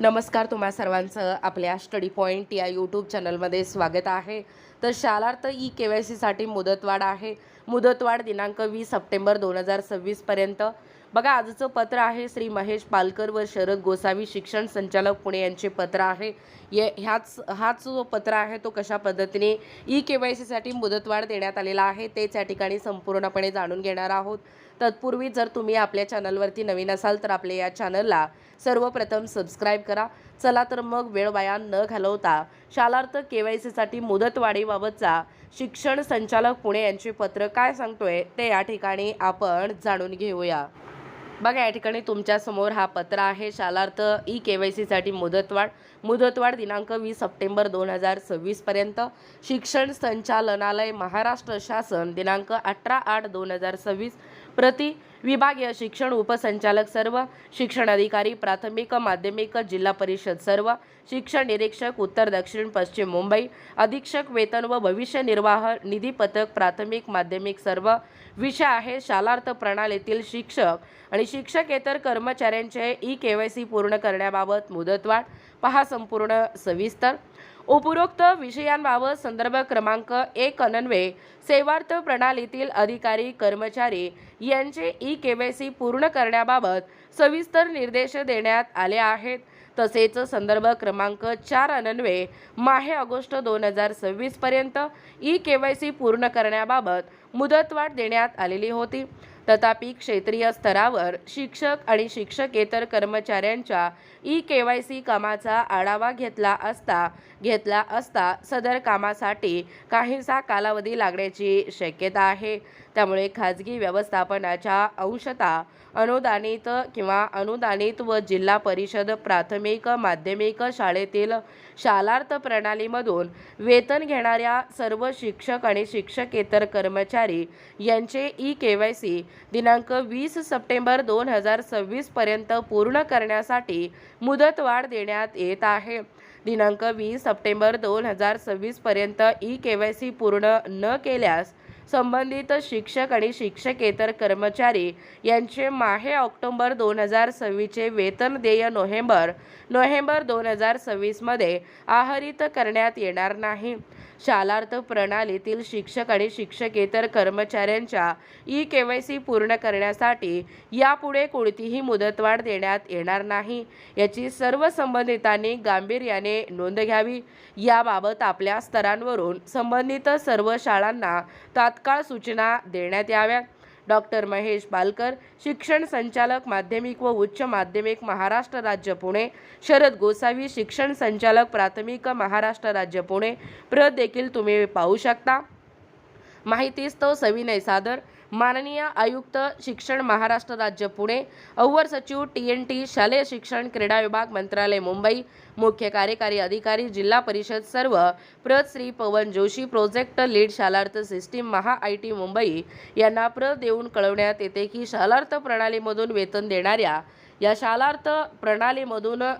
नमस्कार, तुम्हा सर्वांचं आपल्या स्टडी पॉईंट या यूट्यूब चॅनलमध्ये स्वागत आहे। तर शालार्थ ई-के-वाय-सीसाठी मुदतवाढ आहे। मुदतवाढ दिनांक 20 सप्टेंबर 2026 पर्यंत। बघा, आजचं पत्र आहे श्री महेश पालकर व शरद गोसावी शिक्षण संचालक पुणे यांचे पत्र आहे। हाच जो पत्र आहे तो कशा पद्धतीने ई-के-वाय-सीसाठी मुदतवाढ देण्यात आलेला आहे तेच या ठिकाणी संपूर्णपणे जाणून घेणार आहोत। तत्पूर्वी जर तुम्ही आपल्या चॅनलवरती नवीन असाल तर आपल्या या चॅनलला सर्वप्रथम सबस्क्राइब करा। चला तर मग वेळ वाया न घालवता शालार्थ के-वाय-सीसाठी मुदतवाढीबाबतचा शिक्षण संचालक पुणे यांचे पत्र काय सांगतोय ते या ठिकाणी आपण जाणून घेऊया। बघा, या ठिकाणी तुमच्या समोर हा पत्र आहे। शालार्थ ई-के-वाय-सीसाठी मुदतवाढ दिनांक 20 सप्टेंबर 2026 पर्यंत। शिक्षण संचालनालय महाराष्ट्र शासन दिनांक 18/8/2026 प्रति विभागीय शिक्षण उपसंचालक सर्व, शिक्षण अधिकारी प्राथमिक माध्यमिक जिल्हा परिषद सर्व, शिक्षण निरीक्षक उत्तर दक्षिण पश्चिम मुंबई, अधीक्षक वेतन व भविष्य निर्वाह निधी पथक प्राथमिक माध्यमिक सर्व। विषय आहे शालार्थ प्रणालीतील शिक्षक आणि शिक्षकेतर कर्मचाऱ्यांचे ई-के-वाय-सी पूर्ण करण्याबाबत मुदतवाढ। पहा संपूर्ण सविस्तर। उपरोक्त विषयांबाबत संदर्भ क्रमांक 1 अन्वये सेवार्थ प्रणालीतील अधिकारी कर्मचारी यांचे ई-के-वाय-सी पूर्ण करण्याबाबत सविस्तर निर्देश देण्यात आले आहेत। तसेच संदर्भ क्रमांक 4 अन्वये माहे ऑगस्ट 2026 पर्यंत ई-के-वाय-सी पूर्ण करण्याबाबत मुदतवाढ देण्यात आलेली होती। तथापि क्षेत्रीय स्तरावर शिक्षक आणि शिक्षकेतर कर्मचाऱ्यांच्या ई-के-वाय-सी कामाचा आढावा घेतला असता सदर कामासाठी काहीसा कालावधी लागण्याची शक्यता आहे। त्यामुळे खाजगी व्यवस्थापनाच्या अंशतः अनुदानित किंवा अनुदानित व जिल्हा परिषद प्राथमिक माध्यमिक शाळेतील शालार्थ प्रणालीमधून वेतन घेणाऱ्या सर्व शिक्षक आणि शिक्षकेतर कर्मचारी यांचे ई-के-वाय-सी दिनांक 20 सप्टेंबर 2026 पर्यंत पूर्ण करण्यासाठी मुदतवाढ देण्यात येत आहे। दिनांक 20 सप्टेंबर 2026 पर्यंत ई-के-वाय-सी पूर्ण न केल्यास संबंधित शिक्षक आणि शिक्षकेतर कर्मचारी यांचे माहे ऑक्टोबर 2026 चे वेतन देय नोव्हेंबर 2026 मध्ये आहरित करण्यात येणार नाही। शालार्थ प्रणालीतील शिक्षक आणि शिक्षकेतर कर्मचाऱ्यांच्या ई-के-वाय-सी पूर्ण करण्यासाठी यापुढे कोणतीही मुदतवाढ देण्यात येणार नाही, याची सर्व संबंधितांनी गांभीर्याने नोंद घ्यावी। याबाबत आपल्या स्तरांवरून संबंधित सर्व शाळांना तात्काळ सूचना देण्यात याव्यात। डॉक्टर महेश पालकर, शिक्षण संचालक माध्यमिक व उच्च माध्यमिक महाराष्ट्र राज्य पुणे। शरद गोसावी, शिक्षण संचालक प्राथमिक महाराष्ट्र राज्य पुणे। प्रत देखील तुम्ही पाहू शकता। माहितीस्तव सविनय सादर माननीय आयुक्त शिक्षण महाराष्ट्र राज्य पुणे, अवर सचिव TNT शालेय शिक्षण क्रीडा विभाग मंत्रालय मुंबई, मुख्य कार्यकारी अधिकारी जिल्हा परिषद सर्व। प्रत Shri Pawan Joshi, project lead Shalarth system महा-IT मुंबई यांना प्रत देऊन कळवण्यात येते की शालार्थ प्रणालीमधून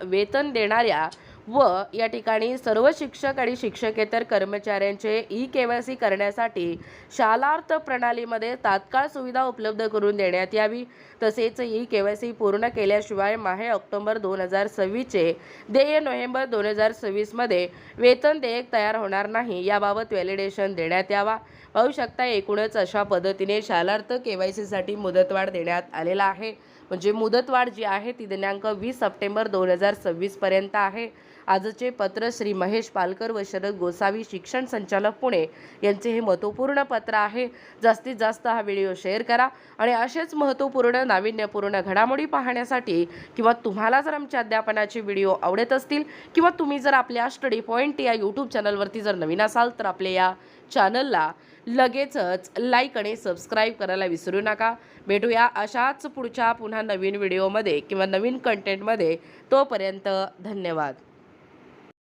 वेतन देणाऱ्या व या ठिकाणी सर्व शिक्षक आणि शिक्षकेतर कर्मचाऱ्यांचे ई-के-वाय-सी करण्यासाठी शालार्थ प्रणालीमध्ये तात्काळ सुविधा उपलब्ध करून देण्यात यावी। तसेच ई-के-वाय-सी पूर्ण केल्याशिवाय माहे ऑक्टोबर 2026 चे देय नोव्हेंबर 2026 मध्ये वेतन देयक तयार होणार नाही, याबाबत व्हॅलिडेशन देण्यात यावा। पाहू शकता, एकूणच अशा पद्धतीने शालार्थ के-वाय-सीसाठी मुदतवाढ देण्यात आलेला आहे। म्हणजे मुदतवाढ जी आहे ती दिनांक 20 सप्टेंबर 2026 पर्यंत आहे। आजचे पत्र श्री महेश पालकर व शरद गोसावी, शिक्षण संचालक पुणे यांचे हे महत्त्वपूर्ण पत्र आहे। जास्तीत जास्त हा व्हिडिओ शेअर करा आणि असेच महत्त्वपूर्ण नाविन्यपूर्ण घडामोडी पाहण्यासाठी किंवा तुम्हाला जर आमच्या अध्यापनाचे व्हिडिओ आवडत असतील किंवा तुम्ही जर आपल्या स्टडी पॉईंट या यूट्यूब चॅनलवरती जर नवीन असाल तर आपल्या या चॅनलला लगेचच लाईक आणि सबस्क्राईब करायला विसरू नका। भेटूया अशाच पुढच्या पुन्हा नवीन व्हिडिओमध्ये किंवा नवीन कंटेंटमध्ये। तोपर्यंत धन्यवाद।